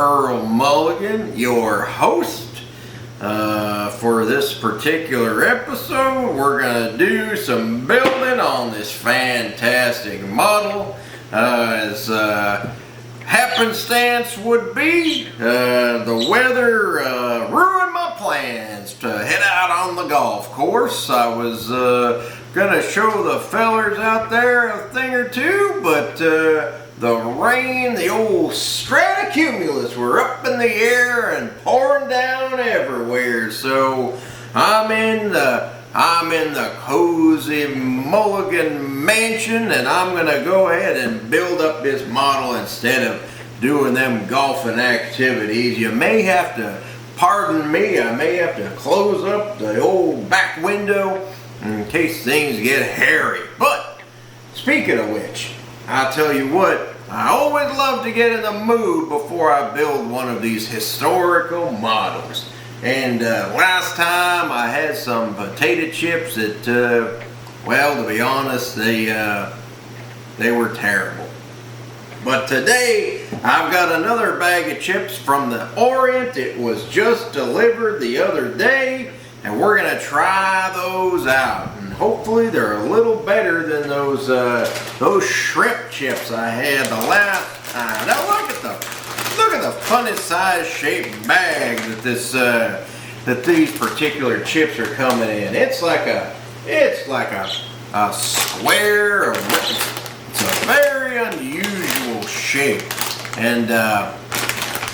Earl Mulligan, your host. For this particular episode, we're going to do some building on this fantastic model. As happenstance would be, the weather ruined my plans to head out on the golf course. I was going to show the fellers out there a thing or two, but the rain, the old stratocumulus were up in the air and pouring down everywhere. So I'm in the cozy Mulligan mansion, and I'm gonna go ahead and build up this model instead of doing them golfing activities. You may have to pardon me, I may have to close up the old back window in case things get hairy. But speaking of which, I'll tell you what, I always love to get in the mood before I build one of these historical models. And last time I had some potato chips that, well, to be honest, they were terrible. But today I've got another bag of chips from the Orient. It was just delivered the other day, and we're gonna try those out. And hopefully they're a little better than those shrimp chips I had the last time. Now look at the funny size shaped bag that these particular chips are coming in. It's like a square. It's a very unusual shape, and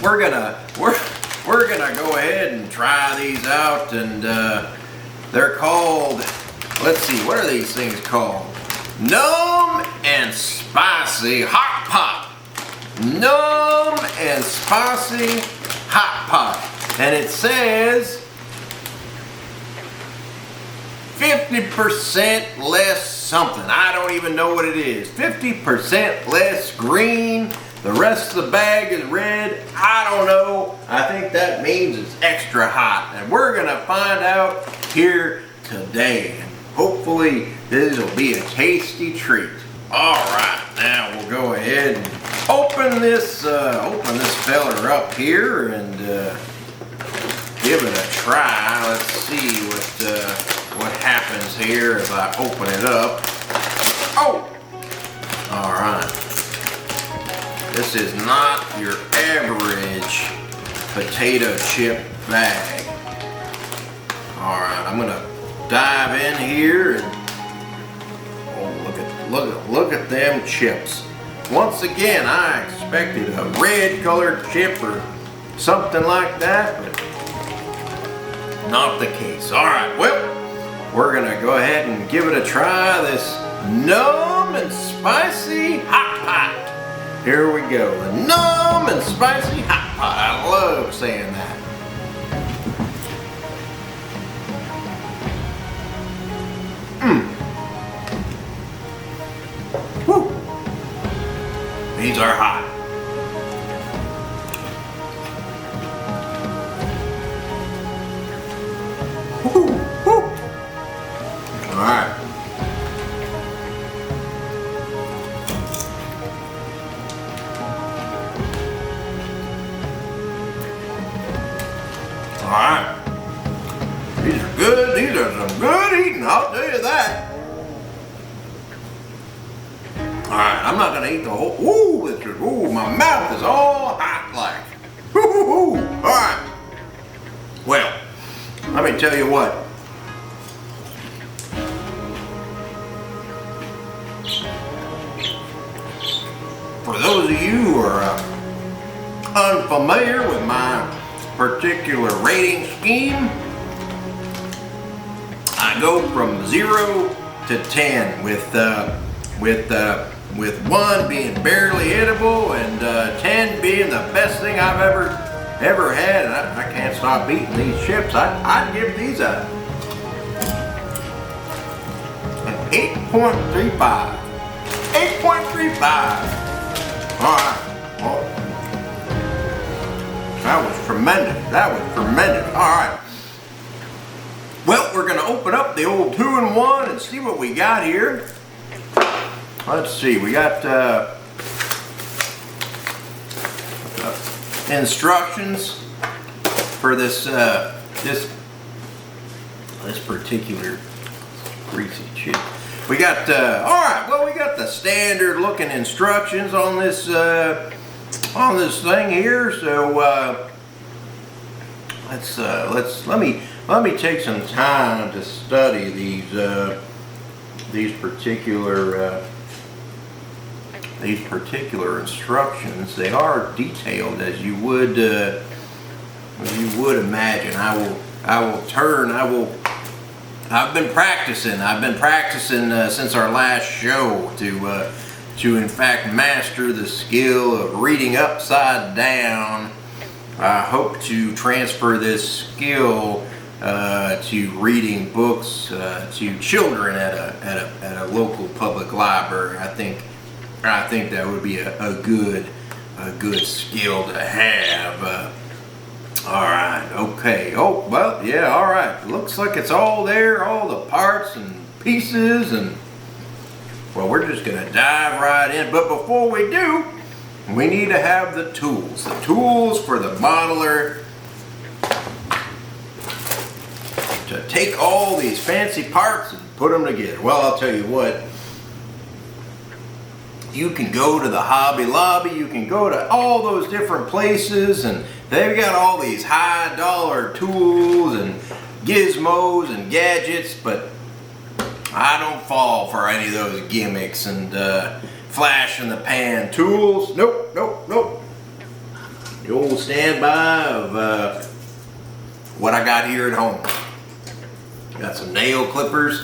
we're gonna go ahead and try these out. And they're called, let's see, what are these things called? Numb and Spicy HotPot. Numb and Spicy HotPot. And it says 50% less something. I don't even know what it is. 50% less green. The rest of the bag is red. I don't know. I think that means it's extra hot. And we're gonna find out here today. Hopefully this will be a tasty treat. All right, now we'll go ahead and open this feller up here and give it a try. Let's see what happens here as I open it up. Oh, all right. This is not your average potato chip bag. All right, I'm gonna dive in here and look at them chips. Once again, I expected a red colored chip or something like that, but not the case. All right, well, we're gonna go ahead and give it a try. This Numb and Spicy HotPot. Here we go, the Numb and Spicy HotPot. I love saying that. Woo. These are hot. Woo. Woo. All right. All right. These are good. These are some good eating, I'll tell you that. All right, I'm not gonna eat the whole. Ooh, my mouth is all hot like. All right. Well, let me tell you what. For those of you who are unfamiliar with my particular rating scheme, I go from 0 to 10 with 1 being barely edible and 10 being the best thing I've ever had. And I can't stop eating these chips. I'd give these an 8.35. 8.35. All right. Well, that was tremendous. That was tremendous. All right. Well, we're going to open up the old 2-in-1 and see what we got here. Let's see. We got instructions for this this particular greasy chip. We got all right. Well, we got the standard looking instructions on this thing here. So let me take some time to study these particular instructions. They are detailed as you would imagine. I've been practicing since our last show to in fact master the skill of reading upside down. I hope to transfer this skill to reading books to children at a local public library. I think that would be a good skill to have. All right, okay. Oh, well, yeah, all right. Looks like it's all there, all the parts and pieces, and well, we're just gonna dive right in. But before we do, we need to have the tools for the modeler to take all these fancy parts and put them together. Well, I'll tell you what. You can go to the Hobby Lobby, you can go to all those different places, and they've got all these high dollar tools and gizmos and gadgets, but I don't fall for any of those gimmicks and flash in the pan tools. Nope. The old standby of what I got here at home. Got some nail clippers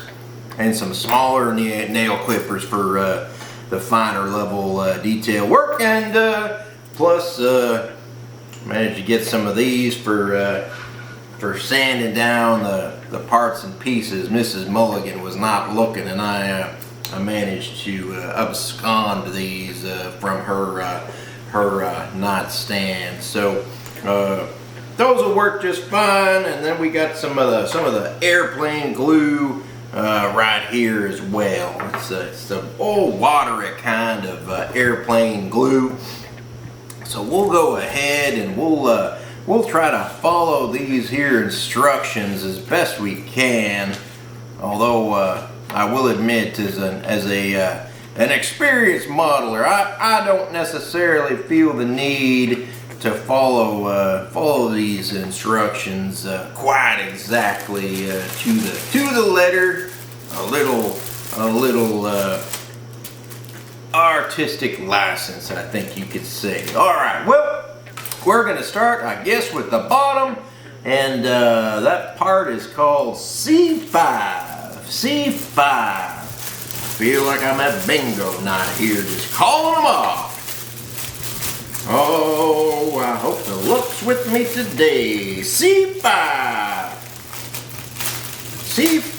and some smaller nail clippers for the finer level detail work, and plus managed to get some of these for sanding down the parts and pieces. Mrs. Mulligan was not looking, and I managed to abscond these from her nightstand. So those will work just fine. And then we got some of the airplane glue right here as well. It's the old watery kind of airplane glue. So we'll go ahead and we'll try to follow these here instructions as best we can. Although I will admit, as an experienced modeler, I don't necessarily feel the need to follow these instructions quite exactly to the letter. A little artistic license, I think you could say. All right, well, we're gonna start, I guess, with the bottom, and that part is called C5. C5. Feel like I'm at bingo night here, just calling them off. Oh, I hope the luck's with me today. C5. C5.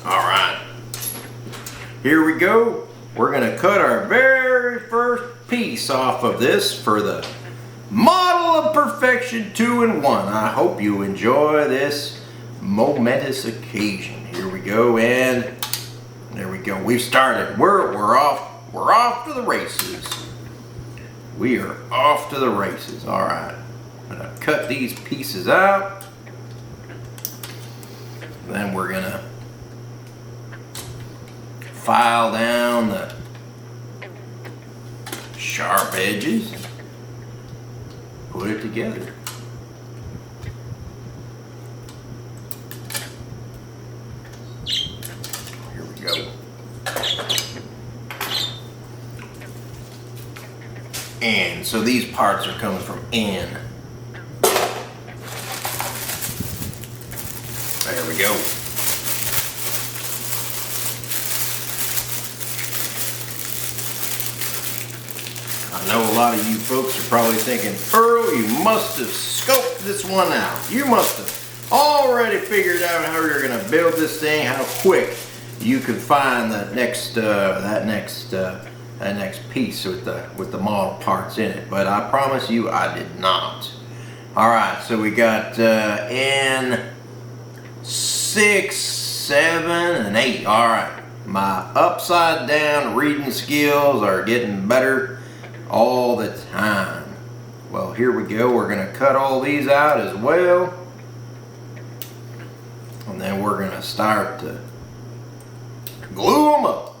All right. Here we go. We're going to cut our very first piece off of this for the Model of Perfection 2-in-1. I hope you enjoy this momentous occasion. Here we go, and there we go. We've started. We're off to the races. We are off to the races. All right. I'm gonna cut these pieces out. Then we're gonna file down the sharp edges. Put it together. Here we go. And so these parts are coming from in. There we go. I know a lot of you folks are probably thinking, Earl, you must have scoped this one out. You must have already figured out how you're going to build this thing, how quick you can find that next piece with the model parts in it. But I promise you, I did not. All right, so we got N6, 7, and 8. All right, My upside down reading skills are getting better all the time. Well, here we go. We're going to cut all these out as well. And then we're going to start to glue them up.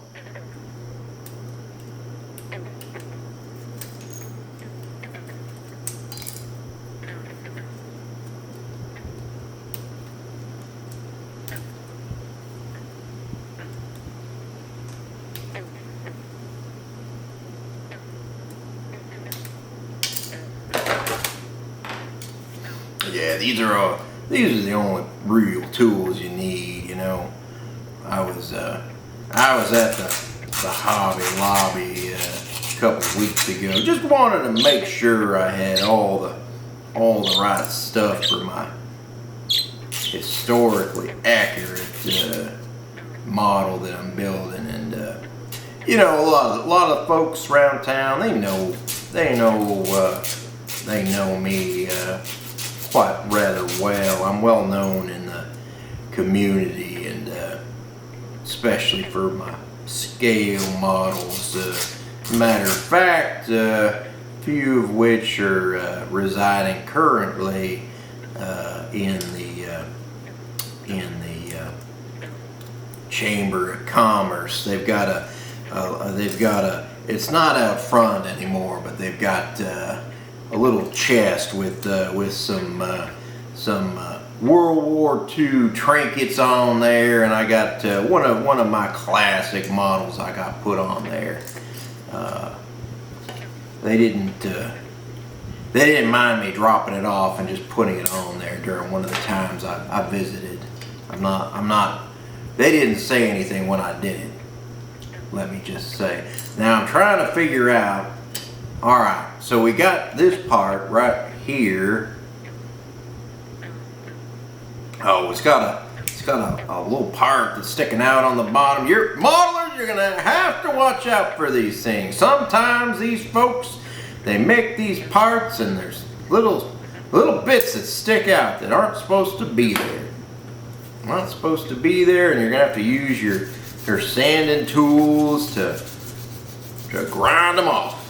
Yeah, these are the only real tools you need, you know. I was at the Hobby Lobby a couple of weeks ago. Just wanted to make sure I had all the right stuff for my historically accurate model that I'm building. And you know, a lot of folks around town, they know me quite rather well. I'm well known in the community, and especially for my scale models. Matter of fact, few of which are residing currently in the Chamber of Commerce. They've got a it's not out front anymore, but they've got a little chest with some World War II trinkets on there, and I got one of my classic models I got put on there. They didn't mind me dropping it off and just putting it on there during one of the times I visited. They didn't say anything when I did it. Let me just say. Now I'm trying to figure out. All right, so we got this part right here. Oh, it's got a little part that's sticking out on the bottom. Your modelers, you're gonna have to watch out for these things. Sometimes these folks, they make these parts and there's little bits that stick out that aren't supposed to be there. Not supposed to be there, and you're gonna have to use your sanding tools to grind them off.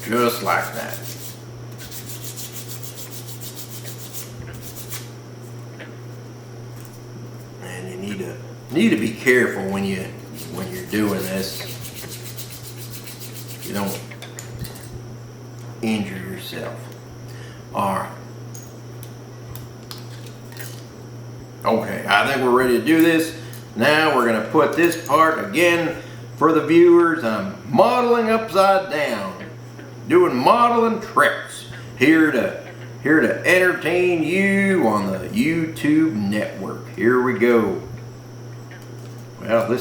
Just like that. And you need to be careful when you're doing this. You don't injure yourself. All right. Okay, I think we're ready to do this. Now we're gonna put this part again for the viewers. I'm modeling upside down, doing modeling tricks, here to entertain you on the YouTube network. Here we go. Well,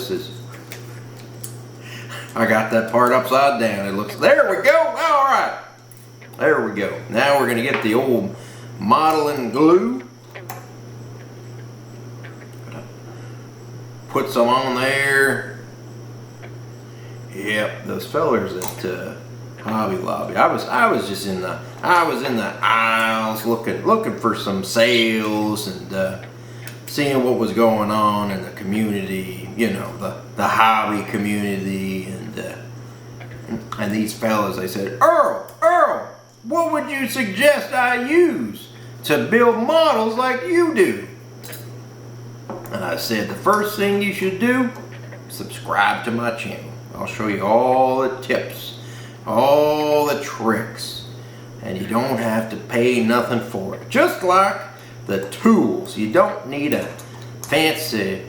I got that part upside down. It looks, there we go. All right, there we go. Now we're gonna get the old modeling glue. Put some on there. Yep, those fellers at Hobby Lobby. I was just in the aisles looking for some sales and seeing what was going on in the community. You know, the hobby community, and these fellas. They said, Earl, what would you suggest I use to build models like you do? And I said, the first thing you should do, subscribe to my channel. I'll show you all the tips, all the tricks, and you don't have to pay nothing for it. Just like the tools. You don't need a fancy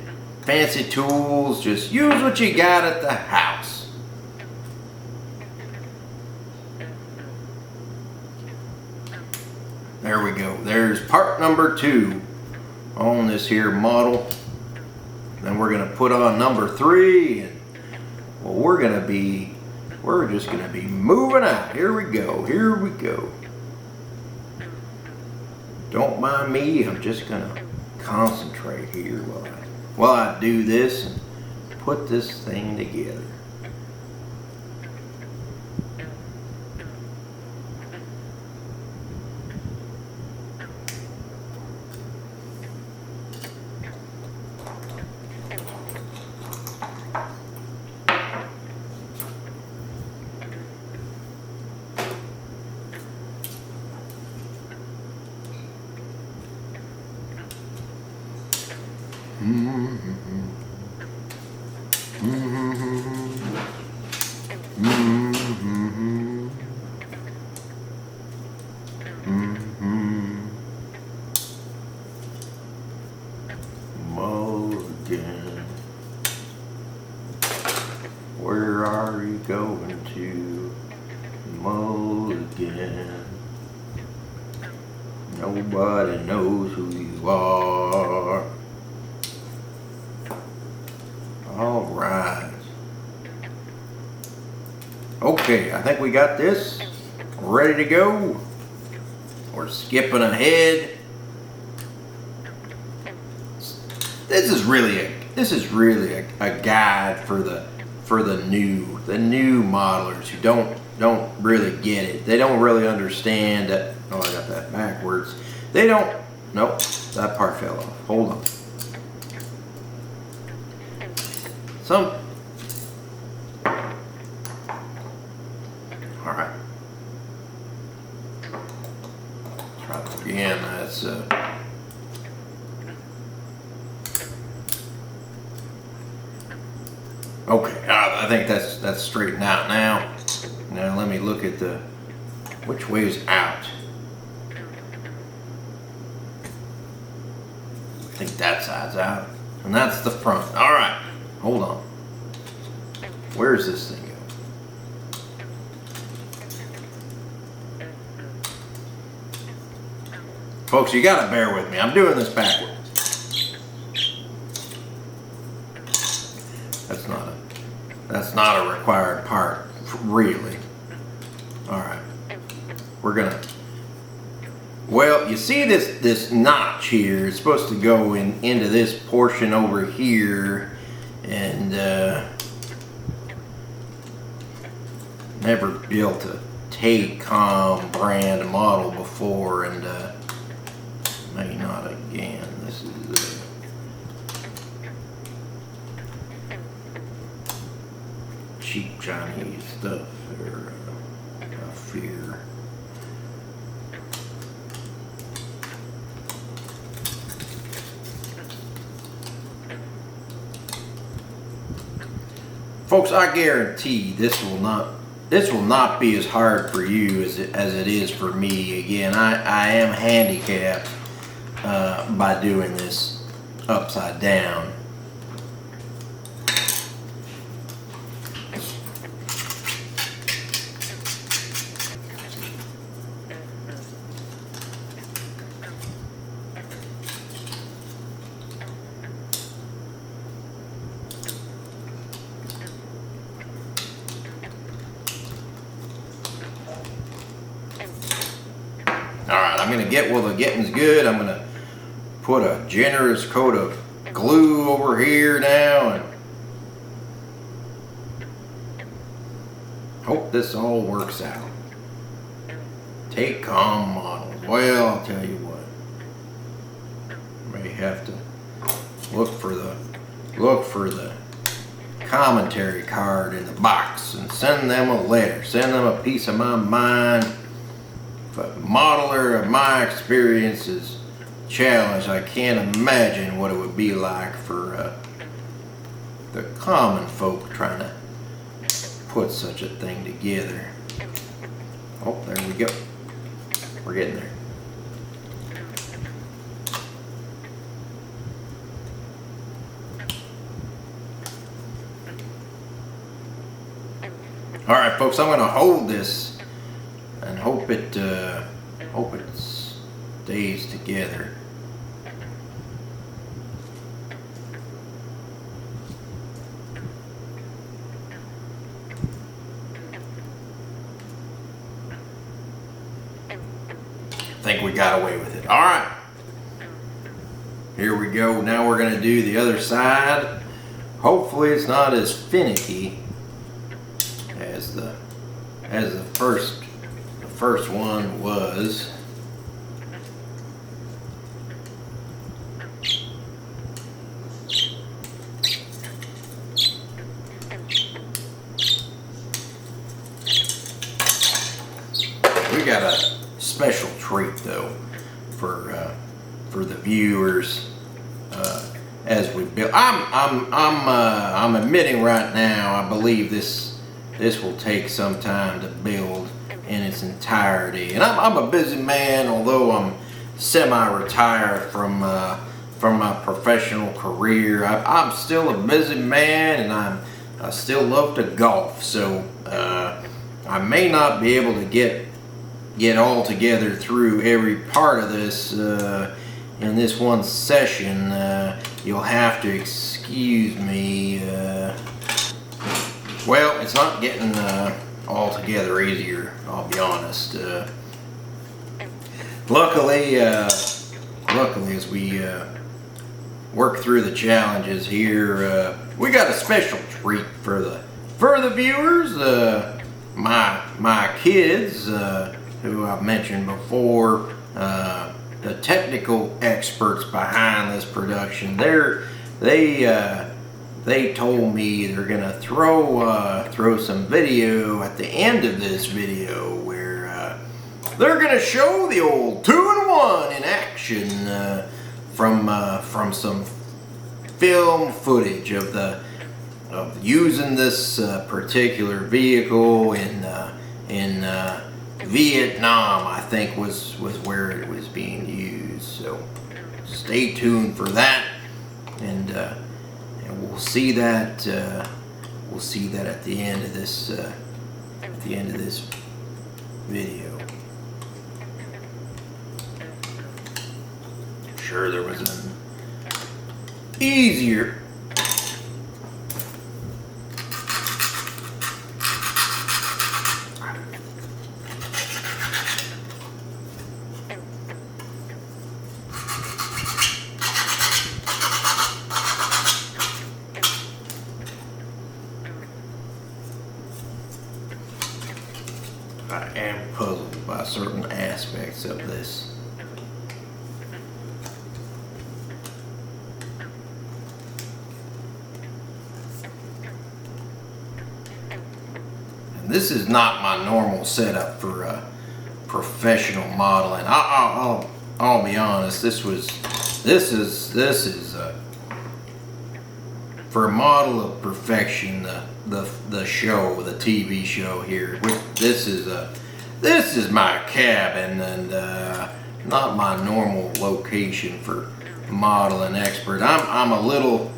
tools. Just use what you got at the house. There we go. There's part number 2 on this here model. Then we're gonna put on number 3, and well, we're just gonna be moving out. Here we go. Don't mind me. I'm just gonna concentrate here while I do this and put this thing together. Mulligan, where are you going to, Mulligan? Nobody knows who you are. All right. Okay, I think we got this ready to go. We're skipping ahead. This is really a guide for the new modelers who don't really get it. They don't really understand that. Oh, I got that backwards. They don't. Nope, that part fell off. Hold on. All right. Try that again. That's okay. I think that's straightened out now. Now let me look at which way is out. I think that side's out, and that's the front. All right. Hold on. Where's this thing go? Folks, you gotta bear with me. I'm doing this backwards. That's not a required part, really. All right. We're gonna. Well, you see this notch here. It's supposed to go into this portion over here, and never built a Takom brand model before, and maybe not again. This is cheap Chinese stuff there. I fear. Folks, I guarantee this will not be as hard for you as it is for me. Again, I am handicapped by doing this upside down. Alright, I'm going to get, well, the getting's good. I'm going to put a generous coat of glue over here now and hope this all works out. Takom models. Well, I'll tell you what. May have to look for the commentary card in the box and send them a letter. Send them a piece of my mind. If a modeler of my experience is challenged, I can't imagine what it would be like for the common folk trying to put such a thing together. Oh, there we go. We're getting there. All right, folks, I'm going to hold this and hope it stays together. I think we got away with it. All right, here we go. Now we're going to do the other side. Hopefully it's not as finicky as the first one was. We got a special treat though for the viewers. as we build. I'm admitting right now, I believe this will take some time to build in its entirety. And I'm a busy man, although I'm semi-retired from my professional career. I'm still a busy man, and I still love to golf. So I may not be able to get all together through every part of this in this one session. You'll have to excuse me. Well, it's not getting all together easier, I'll be honest. Luckily, as we work through the challenges here, we got a special treat for the viewers. My kids, who I've mentioned before, the technical experts behind this production, they told me they're gonna throw some video at the end of this video where they're gonna show the old 2-in-1 in action from some film footage of using this particular vehicle in Vietnam, I think was where it was being used. So stay tuned for that, and we'll see that at the end of this video. I'm sure there was an easier I am puzzled by certain aspects of this. And this is not my normal setup for professional modeling. I'll be honest. This is for a model of perfection. The show, the TV show here. This is my cabin, and not my normal location for modeling expert. I'm a little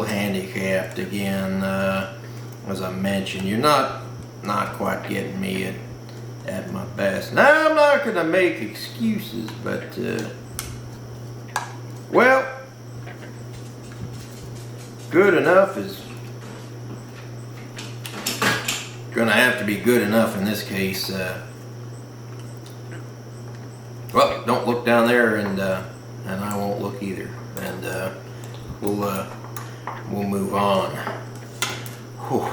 handicapped again. As I mentioned, you're not quite getting me at my best. Now, I'm not gonna make excuses, but well, good enough is gonna have to be good enough in this case. Well, don't look down there, and I won't look either, and we'll move on. Whew.